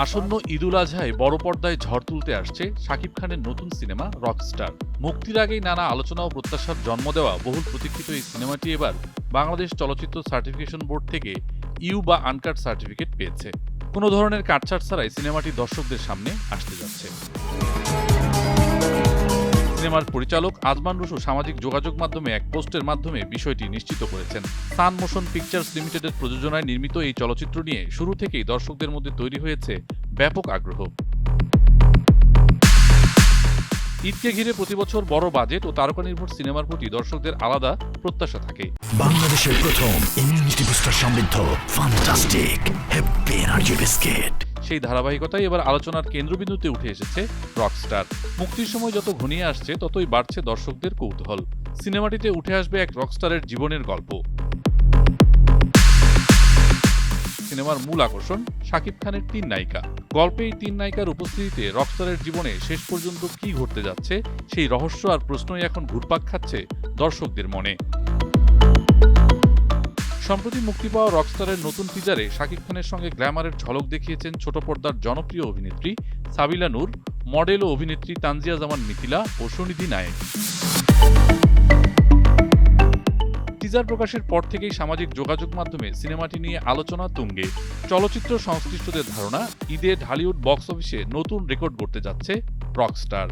আসন্ন ঈদুল আজহায় বড় পর্দায় ঝড় তুলতে আসছে শাকিব খানের নতুন সিনেমা রকস্টার। মুক্তির আগেই নানা আলোচনা ও প্রত্যাশার জন্ম দেওয়া বহুল প্রতীক্ষিত এই সিনেমাটি এবার বাংলাদেশ চলচ্চিত্র সার্টিফিকেশন বোর্ড থেকে ইউ বা আনকাট সার্টিফিকেট পেয়েছে। কোনো ধরনের কাটছাট ছাড়াই সিনেমাটি দর্শকদের সামনে আসতে যাচ্ছে। সিনেমার পরিচালক আজমান রুশু সামাজিক যোগাযোগ মাধ্যমে এক পোস্টের মাধ্যমে বিষয়টি নিশ্চিত করেছেন। সান মোশন পিকচার্স লিমিটেডের প্রযোজনায় নির্মিত এই চলচ্চিত্র নিয়ে শুরু থেকেই দর্শকদের মধ্যে তৈরি হয়েছে ব্যাপক আগ্রহ। ঈদকে ঘিরে প্রতিবছর বড় বাজেট ও তারকা নির্ভর সিনেমার প্রতি দর্শকদের আলাদা প্রত্যাশা থাকে। বাংলাদেশের প্রথম ইমিউনিটি বুস্টার সমৃদ্ধ ফ্যান্টাস্টিক হ্যাপি এনার্জি বিস্কিট। সেই ধারাবাহিকতায় এবার আলোচনার কেন্দ্রবিন্দুতে উঠে এসেছে রকস্টার। মুক্তির সময় যত ঘনিয়ে আসছে ততই বাড়ছে দর্শকদের কৌতূহল। সিনেমাটিতে উঠে আসবে এক রকস্টারের জীবনের গল্প। সিনেমার মূল আকর্ষণ শাকিব খানের ৩ নায়িকা। গল্পে এই ৩ নায়িকার উপস্থিতিতে রকস্টারের জীবনে শেষ পর্যন্ত কি ঘটতে যাচ্ছে সেই রহস্য আর প্রশ্নই এখন ঘুরপাক খাচ্ছে দর্শকদের মনে। সম্প্রতি মুক্তি পাওয়া রকস্টারের নতুন টিজারে শাকিব খানের সঙ্গে গ্ল্যামারের ঝলক দেখিয়েছেন ছোট পর্দার জনপ্রিয় অভিনেত্রী সাবিলা নূর, মডেল ও অভিনেত্রী তানজিয়া জামান মিথিলা ও সুনিধি নায়েক। টিজার প্রকাশের পর থেকেই সামাজিক যোগাযোগ মাধ্যমে সিনেমাটি নিয়ে আলোচনা তুঙ্গে। চলচ্চিত্র সংশ্লিষ্টদের ধারণা, ঈদে ঢালিউড বক্স অফিসে নতুন রেকর্ড গড়তে যাচ্ছে রকস্টার।